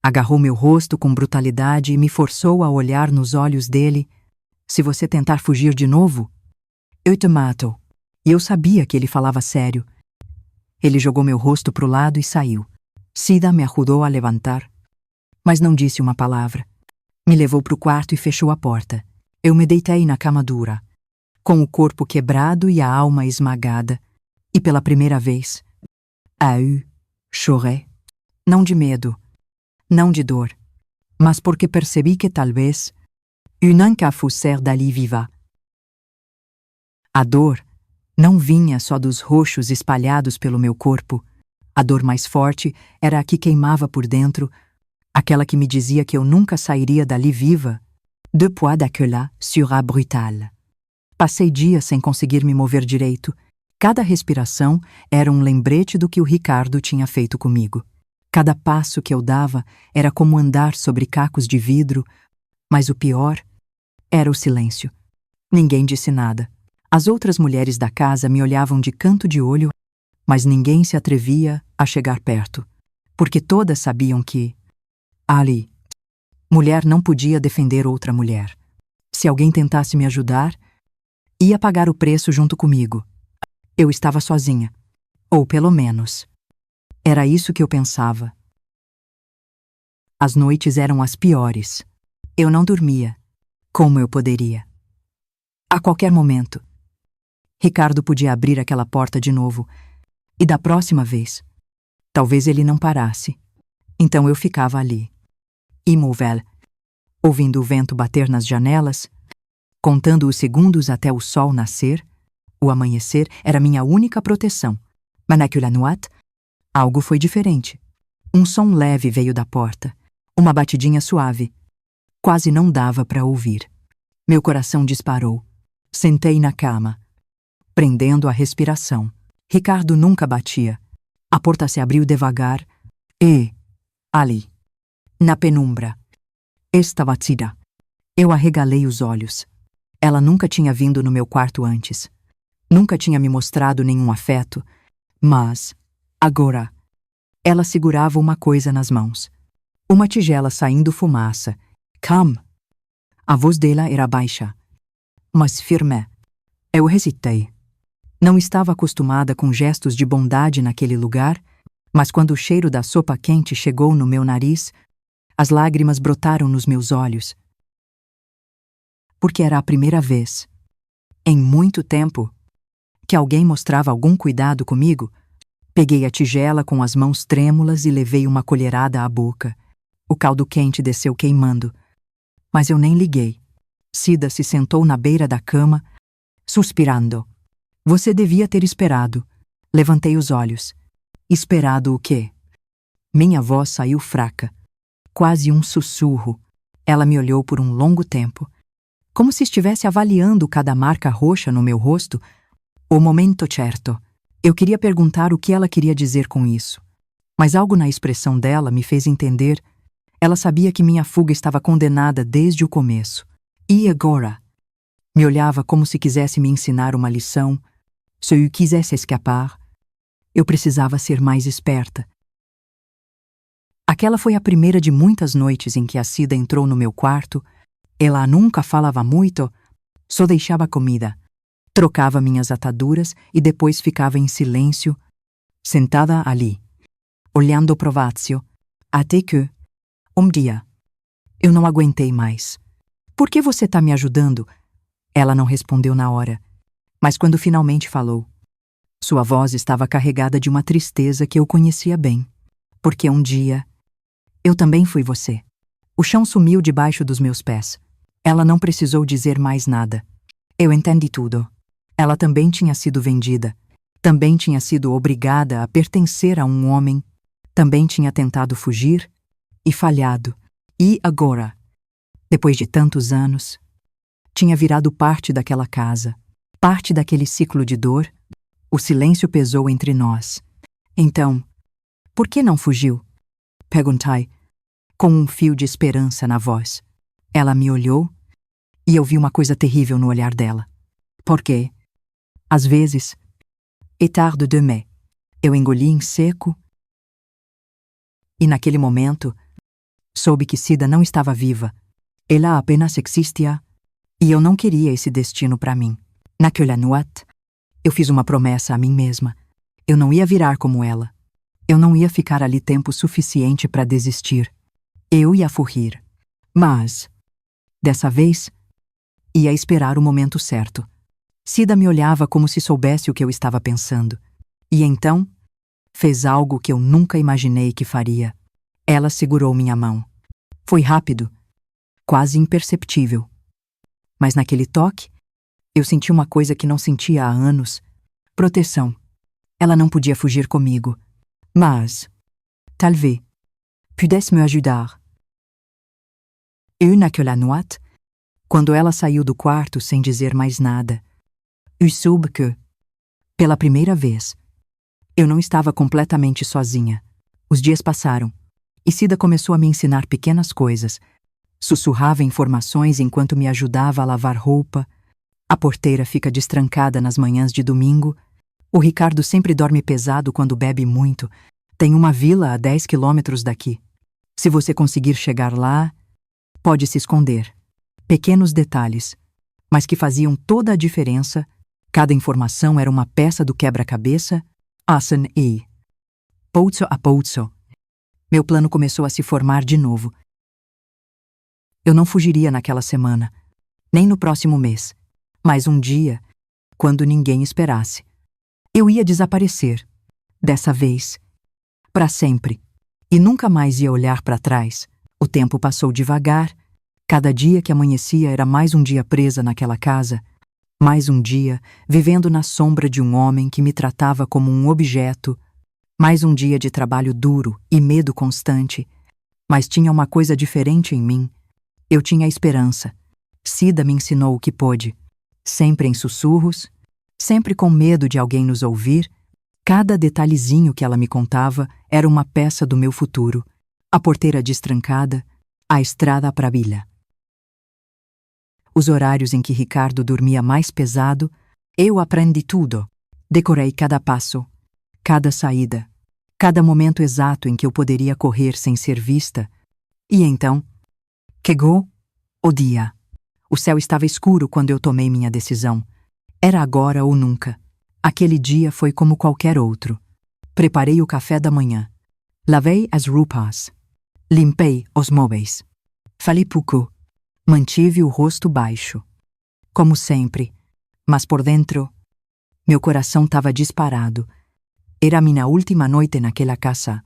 agarrou meu rosto com brutalidade e me forçou a olhar nos olhos dele. Se você tentar fugir de novo, eu te mato. E eu sabia que ele falava sério. Ele jogou meu rosto pro lado e saiu. Cida me ajudou a levantar, mas não disse uma palavra. Me levou pro quarto e fechou a porta. Eu me deitei na cama dura, com o corpo quebrado e a alma esmagada. E pela primeira vez, chorei. Não de medo, não de dor, mas porque percebi que talvez eu nunca fosse sair dali viva. A dor não vinha só dos roxos espalhados pelo meu corpo. A dor mais forte era a que queimava por dentro, aquela que me dizia que eu nunca sairia dali viva. Depuis daquela sera brutale. Passei dias sem conseguir me mover direito. Cada respiração era um lembrete do que o Ricardo tinha feito comigo. Cada passo que eu dava era como andar sobre cacos de vidro, mas o pior era o silêncio. Ninguém disse nada. As outras mulheres da casa me olhavam de canto de olho, mas ninguém se atrevia a chegar perto, porque todas sabiam que, ali, mulher não podia defender outra mulher. Se alguém tentasse me ajudar, ia pagar o preço junto comigo. Eu estava sozinha. Ou pelo menos, era isso que eu pensava. As noites eram as piores. Eu não dormia, como eu poderia. A qualquer momento, Ricardo podia abrir aquela porta de novo, e da próxima vez, talvez ele não parasse. Então eu ficava ali, imóvel, ouvindo o vento bater nas janelas, contando os segundos até o sol nascer. O amanhecer era minha única proteção. Mas naquela noite, algo foi diferente. Um som leve veio da porta, uma batidinha suave. Quase não dava para ouvir. Meu coração disparou. Sentei na cama, prendendo a respiração. Ricardo nunca batia. A porta se abriu devagar e, ali, na penumbra, estava Cida. Eu arregalei os olhos. Ela nunca tinha vindo no meu quarto antes. Nunca tinha me mostrado nenhum afeto, mas, agora, ela segurava uma coisa nas mãos. Uma tigela saindo fumaça. Come! A voz dela era baixa, mas firme. Eu hesitei. Não estava acostumada com gestos de bondade naquele lugar, mas quando o cheiro da sopa quente chegou no meu nariz, as lágrimas brotaram nos meus olhos. Porque era a primeira vez, em muito tempo, que alguém mostrava algum cuidado comigo. Peguei a tigela com as mãos trêmulas e levei uma colherada à boca. O caldo quente desceu queimando, mas eu nem liguei. Cida se sentou na beira da cama, suspirando. Você devia ter esperado. Levantei os olhos. Esperado o quê? Minha voz saiu fraca, quase um sussurro. Ela me olhou por um longo tempo, como se estivesse avaliando cada marca roxa no meu rosto. O momento certo. Eu queria perguntar o que ela queria dizer com isso, mas algo na expressão dela me fez entender. Ela sabia que minha fuga estava condenada desde o começo. E agora? Me olhava como se quisesse me ensinar uma lição. Se eu quisesse escapar, eu precisava ser mais esperta. Aquela foi a primeira de muitas noites em que a Cida entrou no meu quarto. Ela nunca falava muito, só deixava comida. Trocava minhas ataduras e depois ficava em silêncio, sentada ali, olhando pro vazio, até que, um dia, eu não aguentei mais. Por que você tá me ajudando? Ela não respondeu na hora, mas quando finalmente falou, sua voz estava carregada de uma tristeza que eu conhecia bem. Porque um dia, eu também fui você. O chão sumiu debaixo dos meus pés. Ela não precisou dizer mais nada. Eu entendi tudo. Ela também tinha sido vendida. Também tinha sido obrigada a pertencer a um homem. Também tinha tentado fugir e falhado. E agora, depois de tantos anos, tinha virado parte daquela casa, parte daquele ciclo de dor. O silêncio pesou entre nós. Então, por que não fugiu? Perguntei, com um fio de esperança na voz. Ela me olhou e eu vi uma coisa terrível no olhar dela. Porque, às vezes, é tarde demais. Eu engoli em seco e naquele momento soube que Cida não estava viva. Ela apenas existia e eu não queria esse destino para mim. Naquela noite, eu fiz uma promessa a mim mesma. Eu não ia virar como ela. Eu não ia ficar ali tempo suficiente para desistir. Eu ia fugir. Mas, dessa vez, ia esperar o momento certo. Cida me olhava como se soubesse o que eu estava pensando. E então, fez algo que eu nunca imaginei que faria. Ela segurou minha mão. Foi rápido, quase imperceptível. Mas naquele toque, Eu senti uma coisa que não sentia há anos. Proteção. Ela não podia fugir comigo. Mas, talvez, pudesse me ajudar. Et naquela noite, quando ela saiu do quarto sem dizer mais nada, eu soube que, pela primeira vez, eu não estava completamente sozinha. Os dias passaram, e Cida começou a me ensinar pequenas coisas. Sussurrava informações enquanto me ajudava a lavar roupa. A porteira fica destrancada nas manhãs de domingo. O Ricardo sempre dorme pesado quando bebe muito. Tem uma vila a 10 quilômetros daqui. Se você conseguir chegar lá, pode se esconder. Pequenos detalhes, mas que faziam toda a diferença. Cada informação era uma peça do quebra-cabeça. Asan e pouco a pouco, meu plano começou a se formar de novo. Eu não fugiria naquela semana, nem no próximo mês, mas um dia, quando ninguém esperasse, eu ia desaparecer. Dessa vez, para sempre, e nunca mais ia olhar para trás. O tempo passou devagar. Cada dia que amanhecia era mais um dia presa naquela casa, mais um dia vivendo na sombra de um homem que me tratava como um objeto, mais um dia de trabalho duro e medo constante. Mas tinha uma coisa diferente em mim. Eu tinha esperança. Cida me ensinou o que pôde, sempre em sussurros, sempre com medo de alguém nos ouvir. Cada detalhezinho que ela me contava era uma peça do meu futuro. A porteira destrancada, a estrada para a vila. Os horários em que Ricardo dormia mais pesado, eu aprendi tudo. Decorei cada passo, cada saída, cada momento exato em que eu poderia correr sem ser vista. E então, chegou o dia. O céu estava escuro quando eu tomei minha decisão. Era agora ou nunca. Aquele dia foi como qualquer outro. Preparei o café da manhã. Lavei as roupas. Limpei os móveis. Falei pouco. Mantive o rosto baixo. Como sempre. Mas por dentro, meu coração estava disparado. Era minha última noite naquela casa.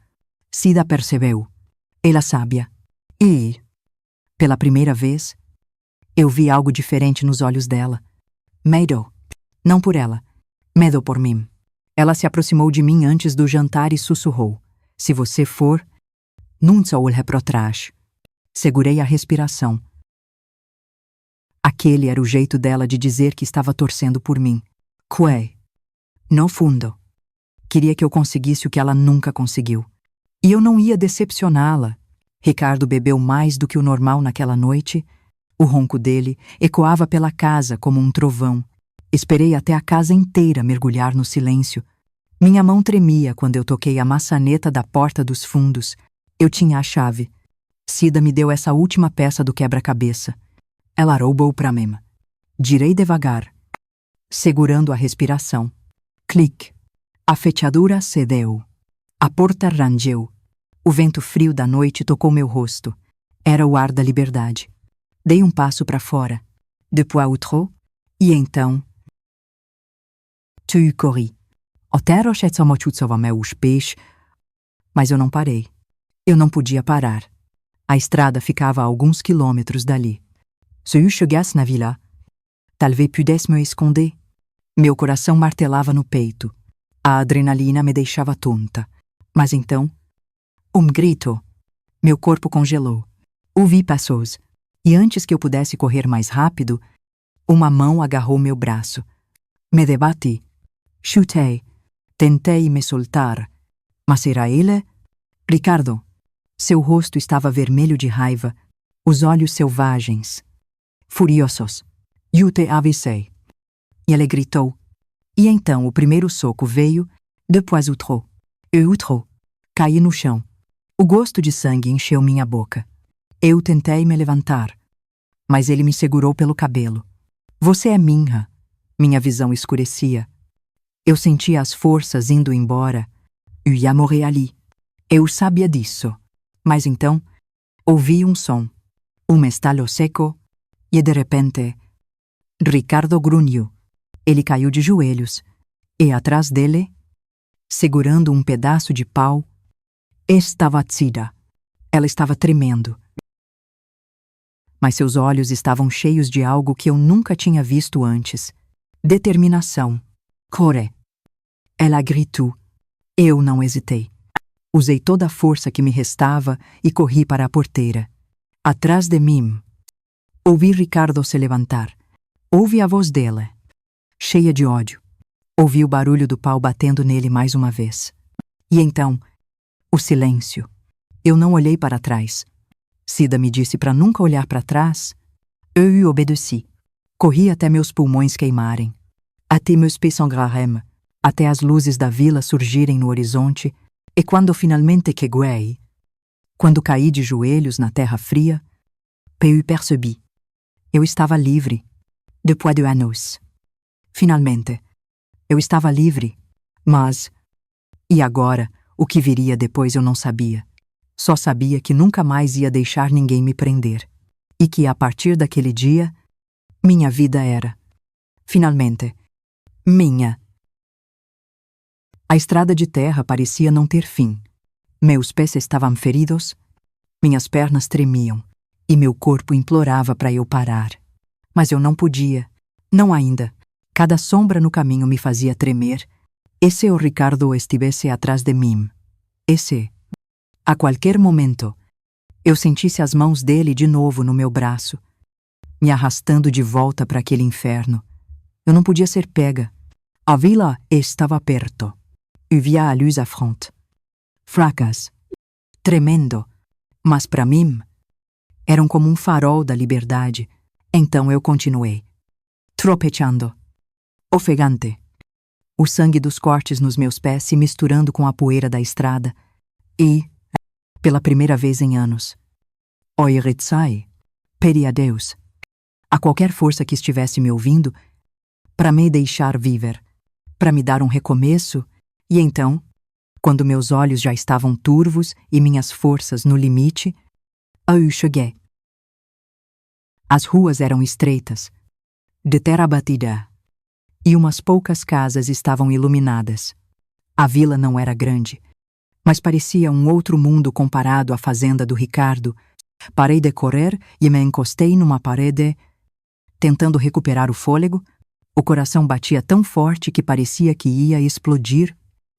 Cida percebeu. Ela sabia. E, pela primeira vez, eu vi algo diferente nos olhos dela. Medo. Não por ela. Medo por mim. Ela se aproximou de mim antes do jantar e sussurrou. Se você for, não se olhe para trás. Segurei a respiração. Aquele era o jeito dela de dizer que estava torcendo por mim. Que, no fundo, queria que eu conseguisse o que ela nunca conseguiu. E eu não ia decepcioná-la. Ricardo bebeu mais do que o normal naquela noite. O ronco dele ecoava pela casa como um trovão. Esperei até a casa inteira mergulhar no silêncio. Minha mão tremia quando eu toquei a maçaneta da porta dos fundos. Eu tinha a chave. Cida me deu essa última peça do quebra-cabeça. Ela roubou para mim. Girei devagar, segurando a respiração. Clique. A fechadura cedeu. A porta rangeu. O vento frio da noite tocou meu rosto. Era o ar da liberdade. Dei um passo para fora. Depois outro. E então... Tu corri. O terro mochutsova meus pés. Mas eu não parei. Eu não podia parar. A estrada ficava a alguns quilômetros dali. Se eu chegasse na vila, talvez pudesse me esconder. Meu coração martelava no peito. A adrenalina me deixava tonta. Mas então, grito. Meu corpo congelou. Ouvi passos. E antes que eu pudesse correr mais rápido, uma mão agarrou meu braço. Me debati. Chutei. Tentei me soltar. Mas era ele? Ricardo. Seu rosto estava vermelho de raiva, os olhos selvagens. Furiosos. Eu te avisei. E ele gritou. E então o primeiro soco veio, depois outro. E outro. Caí no chão. O gosto de sangue encheu minha boca. Eu tentei me levantar, mas ele me segurou pelo cabelo. Você é minha. Minha visão escurecia. Eu sentia as forças indo embora. Eu ia morrer ali. Eu sabia disso. Mas então, ouvi um som. Estalo seco. E de repente, Ricardo grunhiu. Ele caiu de joelhos. E atrás dele, segurando um pedaço de pau, estava Cida. Ela estava tremendo. mas seus olhos estavam cheios de algo que eu nunca tinha visto antes. Determinação. Coré. Ela gritou. Eu não hesitei. Usei toda a força que me restava e corri para a porteira. Atrás de mim. Ouvi Ricardo se levantar. Ouvi a voz dela, cheia de ódio. Ouvi o barulho do pau batendo nele mais uma vez. E então, o silêncio. Eu não olhei para trás. Cida me disse para nunca olhar para trás. Eu obedeci. Corri até meus pulmões queimarem. Até meus pés sangrarem. Até as luzes da vila surgirem no horizonte. E quando finalmente cheguei, quando caí de joelhos na terra fria, eu percebi. Eu estava livre. Depois de anos. Finalmente, eu estava livre. Mas, e agora, o que viria depois eu não sabia. Só sabia que nunca mais ia deixar ninguém me prender. E que a partir daquele dia, minha vida era, finalmente, minha. A estrada de terra parecia não ter fim. Meus pés estavam feridos, minhas pernas tremiam, e meu corpo implorava para eu parar. Mas eu não podia, não ainda. Cada sombra no caminho me fazia tremer. E se o Ricardo estivesse atrás de mim? E se, a qualquer momento, eu sentisse as mãos dele de novo no meu braço, me arrastando de volta para aquele inferno? Eu não podia ser pega. A vila estava perto. Eu via a luz à frente. Fracas. Tremendo. Mas para mim, eram como um farol da liberdade. Então eu continuei. Tropeçando. Ofegante. O sangue dos cortes nos meus pés se misturando com a poeira da estrada. E, pela primeira vez em anos, Oiretsai, pedi a Deus, a qualquer força que estivesse me ouvindo, para me deixar viver, para me dar um recomeço. E então, quando meus olhos já estavam turvos e minhas forças no limite, eu cheguei. As ruas eram estreitas, de terra batida, e umas poucas casas estavam iluminadas. A vila não era grande, mas parecia um outro mundo comparado à fazenda do Ricardo. Parei de correr e me encostei numa parede, tentando recuperar o fôlego. O coração batia tão forte que parecia que ia explodir.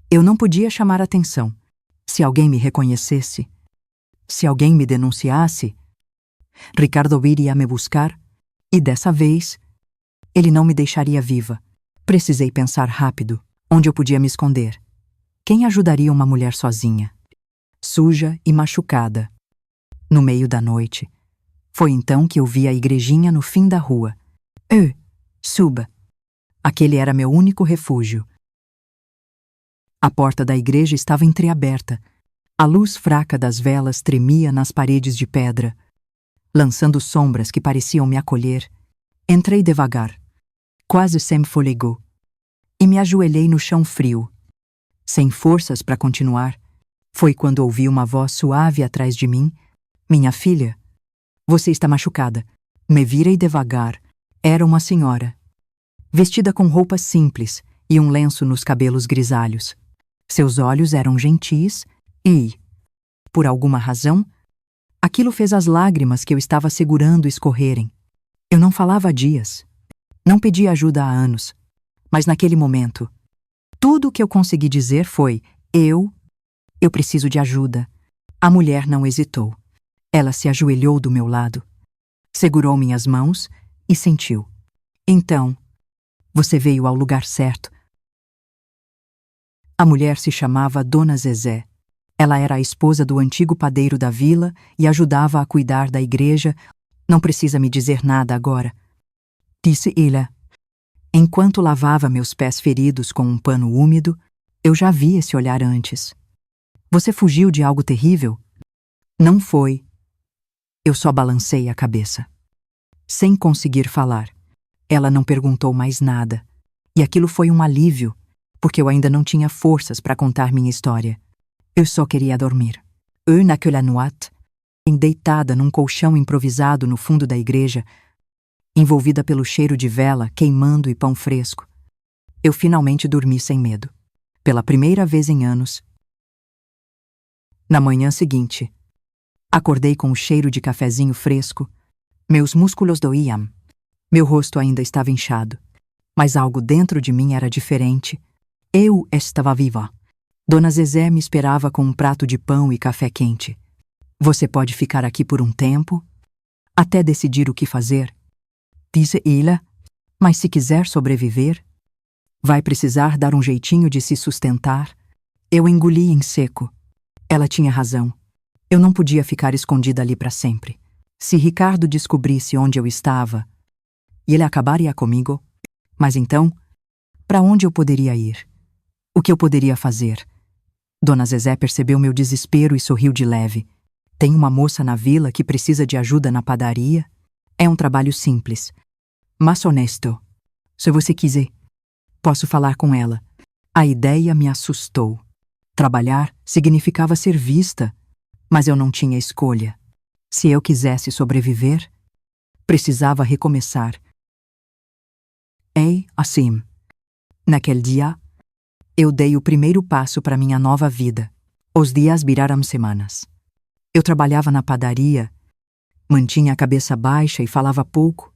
Eu não podia chamar atenção. Se alguém me reconhecesse, se alguém me denunciasse, Ricardo viria me buscar, e dessa vez, ele não me deixaria viva. Precisei pensar rápido, onde eu podia me esconder. Quem ajudaria uma mulher sozinha, suja e machucada, no meio da noite? Foi então que eu vi a igrejinha no fim da rua. Suba. Aquele era meu único refúgio. A porta da igreja estava entreaberta. A luz fraca das velas tremia nas paredes de pedra, lançando sombras que pareciam me acolher. Entrei devagar, quase sem fôlego, e me ajoelhei no chão frio. Sem forças para continuar, foi quando ouvi uma voz suave atrás de mim. Minha filha, você está machucada. Me virei devagar. Era uma senhora, vestida com roupas simples e um lenço nos cabelos grisalhos. Seus olhos eram gentis e, por alguma razão, aquilo fez as lágrimas que eu estava segurando escorrerem. Eu não falava há dias, não pedi ajuda há anos, mas naquele momento, tudo o que eu consegui dizer foi: eu preciso de ajuda. A mulher não hesitou. Ela se ajoelhou do meu lado, segurou minhas mãos e sentiu. Então, você veio ao lugar certo. A mulher se chamava Dona Zezé. Ela era a esposa do antigo padeiro da vila e ajudava a cuidar da igreja. Não precisa me dizer nada agora, disse ela. Enquanto lavava meus pés feridos com um pano úmido, eu já vi esse olhar antes. Você fugiu de algo terrível? Não foi. Eu só balancei a cabeça, sem conseguir falar. Ela não perguntou mais nada, e aquilo foi um alívio, porque eu ainda não tinha forças para contar minha história. Eu só queria dormir. Naquela noite, deitada num colchão improvisado no fundo da igreja, envolvida pelo cheiro de vela, queimando e pão fresco, eu finalmente dormi sem medo. Pela primeira vez em anos. Na manhã seguinte, acordei com o cheiro de cafezinho fresco, Meus músculos doíam. Meu rosto ainda estava inchado. Mas algo dentro de mim era diferente. Eu estava viva. Dona Zezé me esperava com um prato de pão e café quente. Você pode ficar aqui por um tempo, até decidir o que fazer, disse ela, mas se quiser sobreviver, vai precisar dar um jeitinho de se sustentar. Eu engoli em seco. Ela tinha razão. Eu não podia ficar escondida ali para sempre. Se Ricardo descobrisse onde eu estava, ele acabaria comigo. Mas então, para onde eu poderia ir? O que eu poderia fazer? Dona Zezé percebeu meu desespero e sorriu de leve. Tem uma moça na vila que precisa de ajuda na padaria? É um trabalho simples, mas honesto. Se você quiser, posso falar com ela. A ideia me assustou. Trabalhar significava ser vista, mas eu não tinha escolha. Se eu quisesse sobreviver, precisava recomeçar. E assim, naquele dia, eu dei o primeiro passo para minha nova vida. Os dias viraram semanas. Eu trabalhava na padaria, mantinha a cabeça baixa e falava pouco.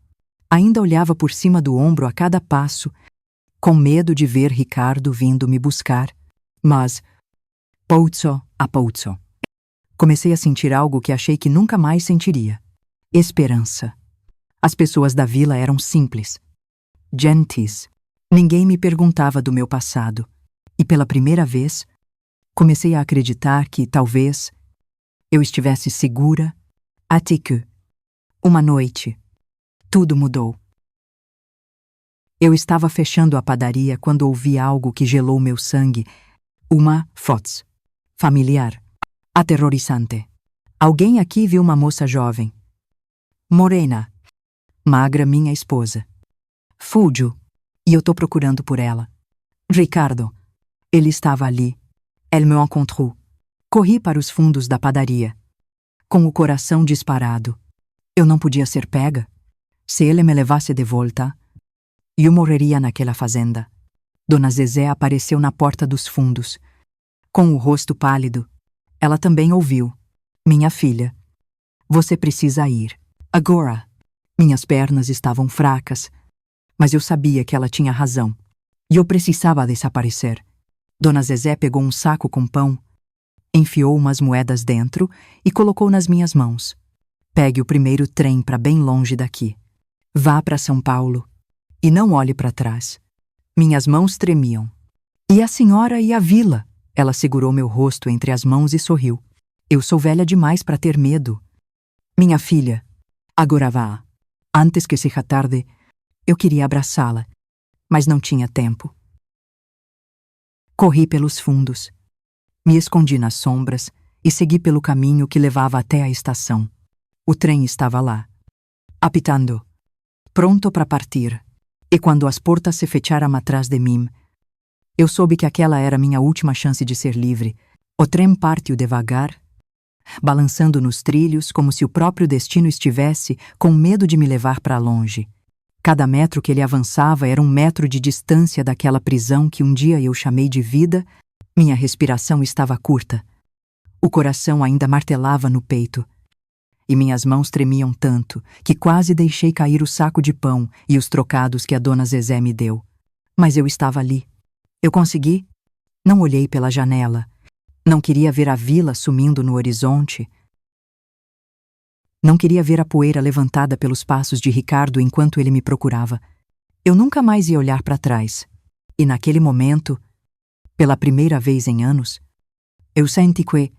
Ainda olhava por cima do ombro a cada passo, com medo de ver Ricardo vindo me buscar. Mas, pouco a pouco, comecei a sentir algo que achei que nunca mais sentiria. Esperança. As pessoas da vila eram simples, gentis. Ninguém me perguntava do meu passado. E pela primeira vez, comecei a acreditar que, talvez, eu estivesse segura, até que, uma noite, tudo mudou. Eu estava fechando a padaria quando ouvi algo que gelou meu sangue. Uma voz familiar, aterrorizante. Alguém aqui viu uma moça jovem, morena, magra, minha esposa. Fujo, e eu tô procurando por ela. Ricardo. Ele estava ali. Elle me encontrou. Corri para os fundos da padaria, com o coração disparado. Eu não podia ser pega. Se ele me levasse de volta, eu morreria naquela fazenda. Dona Zezé apareceu na porta dos fundos, com o rosto pálido. Ela também ouviu. Minha filha, você precisa ir. Agora. Minhas pernas estavam fracas, mas eu sabia que ela tinha razão. E eu precisava desaparecer. Dona Zezé pegou um saco com pão, enfiou umas moedas dentro e colocou nas minhas mãos. Pegue o primeiro trem para bem longe daqui. Vá para São Paulo e não olhe para trás. Minhas mãos tremiam. E a senhora e a vila? Ela segurou meu rosto entre as mãos e sorriu. Eu sou velha demais para ter medo. Minha filha, agora vá. Antes que seja tarde, eu queria abraçá-la, mas não tinha tempo. Corri pelos fundos, me escondi nas sombras e segui pelo caminho que levava até a estação. O trem estava lá, apitando, pronto para partir, e quando as portas se fecharam atrás de mim, eu soube que aquela era minha última chance de ser livre. O trem partiu devagar, balançando nos trilhos como se o próprio destino estivesse com medo de me levar para longe. Cada metro que ele avançava era um metro de distância daquela prisão que um dia eu chamei de vida. Minha respiração estava curta. O coração ainda martelava no peito. E minhas mãos tremiam tanto que quase deixei cair o saco de pão e os trocados que a dona Zezé me deu. Mas eu estava ali. Eu consegui. Não olhei pela janela. Não queria ver a vila sumindo no horizonte. Não queria ver a poeira levantada pelos passos de Ricardo enquanto ele me procurava. Eu nunca mais ia olhar para trás. E naquele momento, pela primeira vez em anos, eu senti que,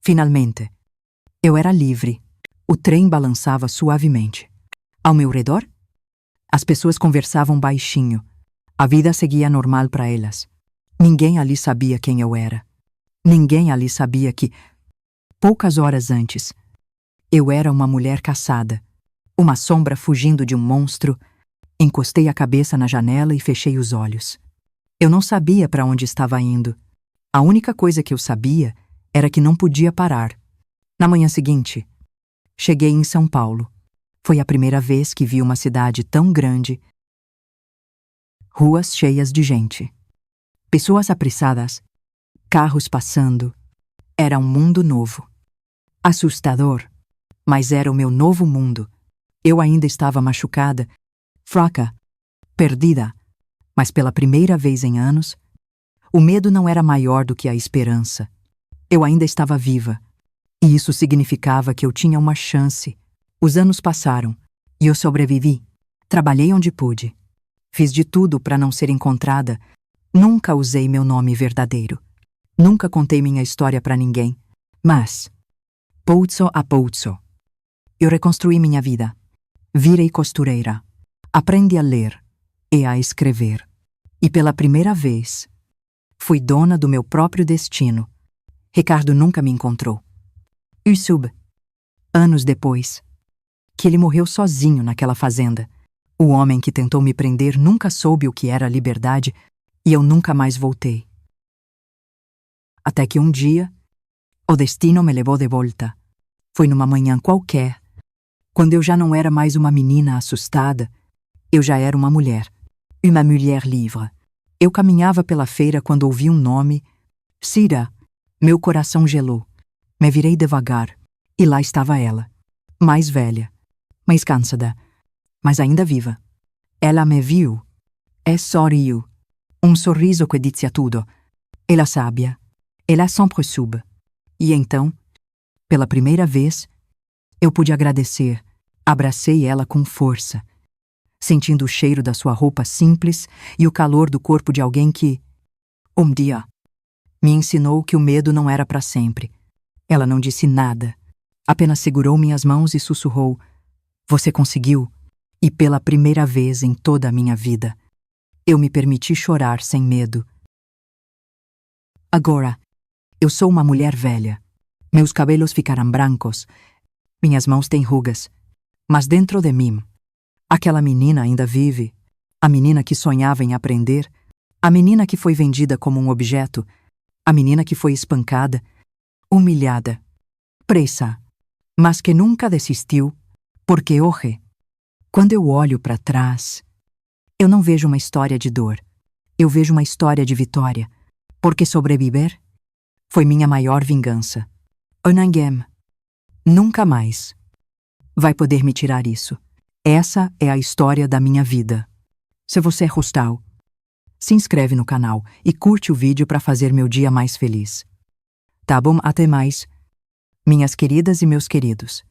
finalmente, eu era livre. O trem balançava suavemente. Ao meu redor, as pessoas conversavam baixinho. A vida seguia normal para elas. Ninguém ali sabia quem eu era. Ninguém ali sabia que, poucas horas antes, eu era uma mulher caçada, uma sombra fugindo de um monstro. Encostei a cabeça na janela e fechei os olhos. Eu não sabia para onde estava indo. A única coisa que eu sabia era que não podia parar. Na manhã seguinte, cheguei em São Paulo. Foi a primeira vez que vi uma cidade tão grande. Ruas cheias de gente. Pessoas apressadas. Carros passando. Era um mundo novo. Assustador. Mas era o meu novo mundo. Eu ainda estava machucada, fraca, perdida, mas pela primeira vez em anos, o medo não era maior do que a esperança. Eu ainda estava viva, e isso significava que eu tinha uma chance. Os anos passaram, e eu sobrevivi. Trabalhei onde pude. Fiz de tudo para não ser encontrada. Nunca usei meu nome verdadeiro. Nunca contei minha história para ninguém. Mas, pouco a pouco, eu reconstruí minha vida. Virei costureira. Aprendi a ler e a escrever. E pela primeira vez, fui dona do meu próprio destino. Ricardo nunca me encontrou. E soube, anos depois, que ele morreu sozinho naquela fazenda. O homem que tentou me prender nunca soube o que era liberdade e eu nunca mais voltei. Até que um dia, o destino me levou de volta. Foi numa manhã qualquer, quando eu já não era mais uma menina assustada, eu já era uma mulher livre. Eu caminhava pela feira quando ouvi um nome, Cira. Meu coração gelou. Me virei devagar, e lá estava ela, mais velha, mais cansada, mas ainda viva. Ela me viu e sorriu. Um sorriso que dizia tudo. Ela sabia. Ela sempre soube. E então, pela primeira vez, eu pude agradecer. Abracei ela com força, sentindo o cheiro da sua roupa simples e o calor do corpo de alguém que, um dia, me ensinou que o medo não era para sempre. Ela não disse nada, apenas segurou minhas mãos e sussurrou: "Você conseguiu." E pela primeira vez em toda a minha vida, eu me permiti chorar sem medo. Agora, eu sou uma mulher velha. Meus cabelos ficaram brancos, minhas mãos têm rugas, mas dentro de mim, aquela menina ainda vive, a menina que sonhava em aprender, a menina que foi vendida como um objeto, a menina que foi espancada, humilhada, presa, mas que nunca desistiu, porque hoje, quando eu olho para trás, eu não vejo uma história de dor, eu vejo uma história de vitória, porque sobreviver foi minha maior vingança. Ninguém, nunca mais, vai poder me tirar isso. Essa é a história da minha vida. Se você gostou, se inscreve no canal e curte o vídeo para fazer meu dia mais feliz. Tá bom? Até mais, minhas queridas e meus queridos.